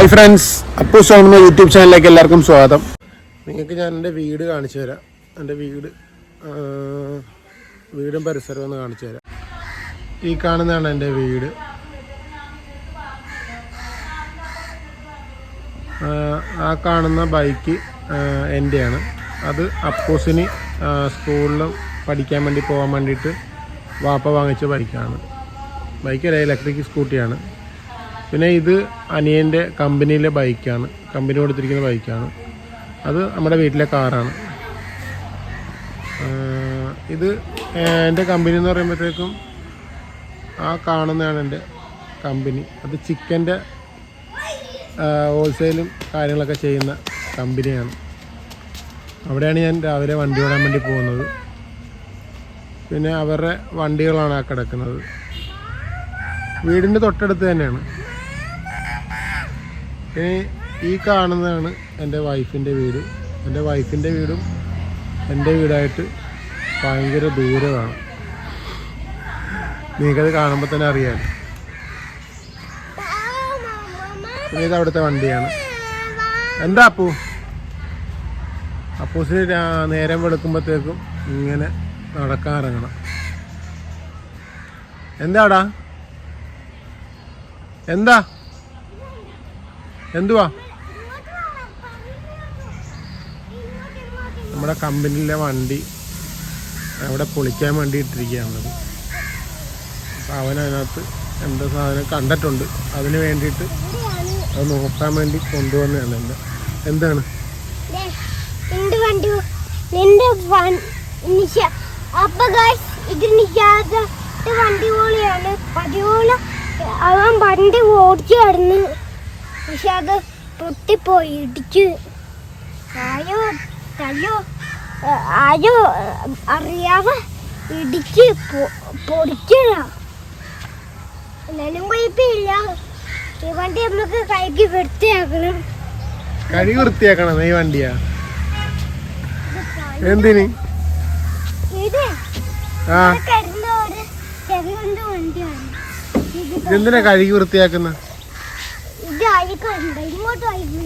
Hi friends, Appus on YouTube ചാനലിലേക്ക് എല്ലാവർക്കും സ്വാഗതം. നിങ്ങൾക്ക് ഞാൻ എൻ്റെ വീട് കാണിച്ചു തരാം. എൻ്റെ വീടും പരിസരവും ഒന്ന് കാണിച്ചു തരാം. ഈ കാണുന്നതാണ് എൻ്റെ വീട്. ആ കാണുന്ന ബൈക്ക് എൻ്റെയാണ്. അത് അപ്പൂസിന് സ്കൂളിൽ പഠിക്കാൻ വേണ്ടി പോകാൻ വേണ്ടിയിട്ട് വാപ്പ വാങ്ങിച്ച ബൈക്കാണ്. ബൈക്ക് ഒരു ഇലക്ട്രിക് സ്കൂട്ടിയാണ്. പിന്നെ ഇത് അനിയൻ്റെ കമ്പനിയിലെ ബൈക്കാണ്, കമ്പനി കൊടുത്തിരിക്കുന്ന ബൈക്കാണ്. അത് നമ്മുടെ വീട്ടിലെ കാറാണ്. ഇത് എൻ്റെ കമ്പനി എന്ന് പറയുമ്പോഴത്തേക്കും ആ കാണുന്നതാണ് എൻ്റെ കമ്പനി. അത് ചിക്കൻ്റെ ഹോൾസെയിലും കാര്യങ്ങളൊക്കെ ചെയ്യുന്ന കമ്പനിയാണ്. അവിടെയാണ് ഞാൻ രാവിലെ വണ്ടി ഓടാൻ വേണ്ടി പോകുന്നത്. പിന്നെ അവരുടെ വണ്ടികളാണ് ആ കിടക്കുന്നത്. വീടിൻ്റെ തൊട്ടടുത്ത് തന്നെയാണ്. പിന്നെ ഈ കാണുന്നതാണ് എൻ്റെ വൈഫിൻ്റെ വീട്. എൻ്റെ വൈഫിൻ്റെ വീടും എൻ്റെ വീടായിട്ട് ഭയങ്കര ദൂരമാണ്. നിങ്ങൾക്കത് കാണുമ്പോൾ തന്നെ അറിയാം. പിന്നെ ഇത് അവിടുത്തെ വണ്ടിയാണ്. എന്താ അപ്പൂസിന് നേരം വെളുക്കുമ്പോഴത്തേക്കും ഇങ്ങനെ നടക്കാൻ ഇറങ്ങണം. എന്തുവാ നമ്മുടെ കമ്പനിയിലെ വണ്ടി അവിടെ പൊളിക്കാൻ വേണ്ടി ഇട്ടിരിക്കുകയാണത്. അപ്പം അവനതിനകത്ത് എന്താ സാധനം കണ്ടിട്ടുണ്ട്. അതിന് വേണ്ടിയിട്ട് അത് നോക്കാൻ വേണ്ടി കൊണ്ടുവന്നതാണ്. എന്താണ് അവൻ വണ്ടി ഓടിച്ചു കിടന്ന്, പക്ഷെ അത് പൊട്ടിപ്പോയി, ഇടിച്ച്. ആരോ അറിയാതെ ഇടിച്ച് പൊടിച്ചതാ. എന്നാലും കുഴപ്പമില്ല. ഈ വണ്ടി നമുക്ക് കഴുകി വൃത്തിയാക്കണം. ഈ വണ്ടിയാ എന്തിന്? ഇത് വണ്ടിയാണ്. ഇതെന്തിനാ കഴുകി വൃത്തിയാക്കുന്ന? ഇത് അഴുക്കുണ്ട്, ഇങ്ങോട്ട് അഴുക്ക്.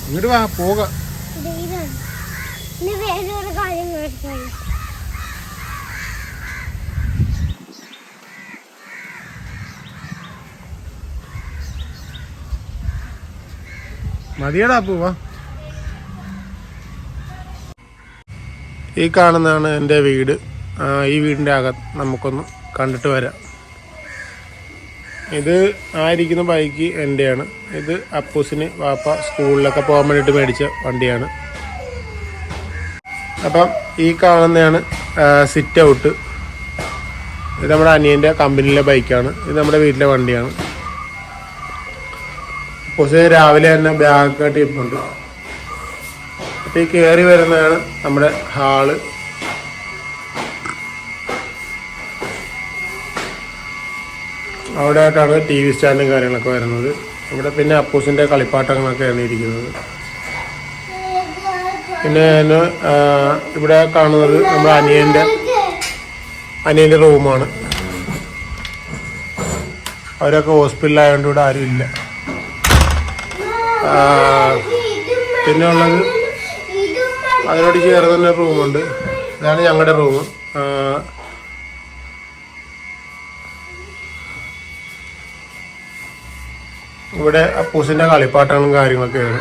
ഇങ്ങോട്ട് വാ, പോകാം. വേറൊരു കാര്യം മതിയടാ, പോവാ. ഈ കാണുന്നതാണ് എൻ്റെ വീട്. ഈ വീടിൻ്റെ അകത്ത് നമുക്കൊന്ന് കണ്ടിട്ട് വരാം. ഇത് ആയിരിക്കുന്ന ബൈക്ക് എൻ്റെയാണ്. ഇത് അപ്പൂസിന് വാപ്പ സ്കൂളിലൊക്കെ പോകാൻ വേണ്ടിയിട്ട് മേടിച്ച വണ്ടിയാണ്. അപ്പം ഈ കാണുന്നതാണ് സിറ്റ് ഔട്ട്. ഇത് നമ്മുടെ അനിയൻ്റെ കമ്പനിയിലെ ബൈക്കാണ്. ഇത് നമ്മുടെ വീട്ടിലെ വണ്ടിയാണ്. അപ്പൂസ് രാവിലെ തന്നെ ബാഗൊക്കെ ഇട്ടിട്ടുണ്ട്. അപ്പോൾ ഈ കയറി വരുന്നതാണ് നമ്മുടെ ഹാള്. അവിടെ ആയിട്ടാണ് ടി വി സ്റ്റാൻഡും കാര്യങ്ങളൊക്കെ വരുന്നത്. ഇവിടെ പിന്നെ അപ്പൂസിൻ്റെ കളിപ്പാട്ടങ്ങളൊക്കെയാണ് ഇരിക്കുന്നത്. പിന്നെ ഇവിടെ കാണുന്നത് നമ്മുടെ അനിയൻ്റെ റൂമാണ്. അവരൊക്കെ ഹോസ്പിറ്റലിലായതുകൊണ്ട് ഇവിടെ ആരും ഇല്ല. പിന്നെ ഉള്ളത് അതിനോട് ചേർന്ന് തന്നെ റൂമുണ്ട്. ഇതാണ് ഞങ്ങളുടെ റൂം. ഇവിടെ അപ്പൂസിൻ്റെ കളിപ്പാട്ടങ്ങളും കാര്യങ്ങളൊക്കെയാണ്.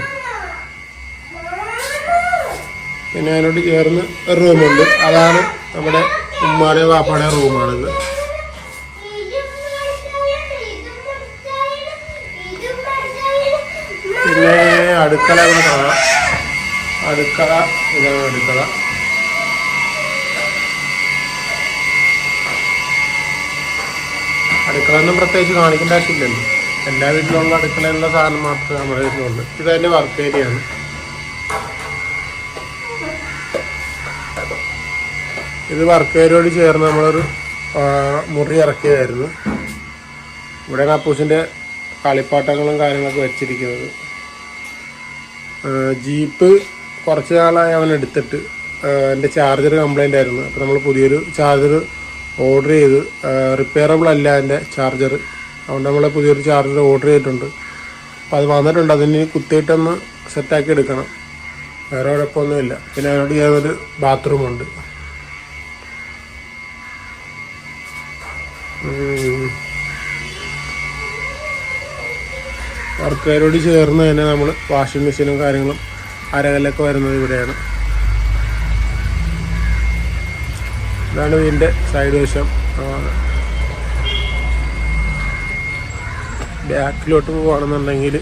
പിന്നെ അതിനോട് ചേർന്ന് ഒരു റൂമുണ്ട്. അതാണ് നമ്മുടെ ഉമ്മാടെ വാപ്പാടെ റൂമാണിത്. പിന്നെ അടുക്കള ഇവിടെ കാണാം. ഇതാണ് അടുക്കള. അടുക്കളയൊന്നും പ്രത്യേകിച്ച് കാണിക്കേണ്ട ആവശ്യമില്ലല്ലോ. എല്ലാ വീട്ടിലുള്ള അടുക്കളയുള്ള സാധനം മാത്രമേ നമ്മുടെ വീട്ടിലുള്ളൂ. ഇത് തന്നെ വർക്ക് ഏരിയയാണ്. ഇത് വർക്ക് ഏരിയയോട് ചേർന്ന് നമ്മളൊരു മുറി ഇറക്കിയതായിരുന്നു. ഇവിടെയാണ് അപ്പൂസിൻ്റെ കളിപ്പാട്ടങ്ങളും കാര്യങ്ങളൊക്കെ വെച്ചിരിക്കുന്നത്. ജീപ്പ് കുറച്ച് നാളായി അവൻ എടുത്തിട്ട്. എൻ്റെ ചാർജർ കംപ്ലൈൻ്റ് ആയിരുന്നു. അപ്പോൾ നമ്മൾ പുതിയൊരു ചാർജർ ഓർഡർ ചെയ്ത് റിപ്പയറബിൾ അല്ല അതിൻ്റെ ചാർജർ. അതുകൊണ്ട് നമ്മൾ പുതിയൊരു ചാർജർ ഓർഡർ ചെയ്തിട്ടുണ്ട്. അപ്പോൾ അത് വന്നിട്ടുണ്ട്. അതിന് കുത്തിയിട്ടൊന്ന് സെറ്റാക്കി എടുക്കണം. വേറെ കുഴപ്പമൊന്നുമില്ല. പിന്നെ അതിനോട് ചെയ്യാനൊരു ബാത്റൂമുണ്ട്. വർക്കേരോട് ചേർന്ന് തന്നെ നമ്മൾ വാഷിംഗ് മെഷീനും കാര്യങ്ങളും അരകല്ലൊക്കെ വരുന്നത് ഇവിടെയാണ്. ഇതാണ് ഇതിൻ്റെ സൈഡ് വശം. ബാക്കിലോട്ട് പോകണമെന്നുണ്ടെങ്കിൽ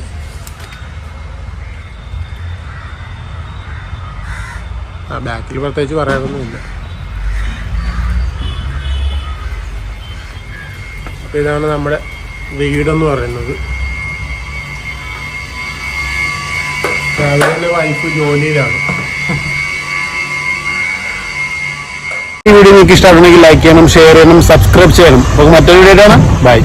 ബാക്കിൽ പ്രത്യേകിച്ച് പറയാനൊന്നുമില്ല. അപ്പോൾ ഇതാണ് നമ്മുടെ വീടെന്ന് പറയുന്നത്. രാവിലെ വൈഫ് ജോലിയിലാണ്. ഈ വീഡിയോ നിങ്ങൾക്ക് ഇഷ്ടമാണെങ്കിൽ ലൈക്ക് ചെയ്യണം, ഷെയർ ചെയ്യണം, സബ്സ്ക്രൈബ് ചെയ്യണം. അപ്പോൾ മറ്റൊരു വീഡിയോ ആണ്. ബൈ.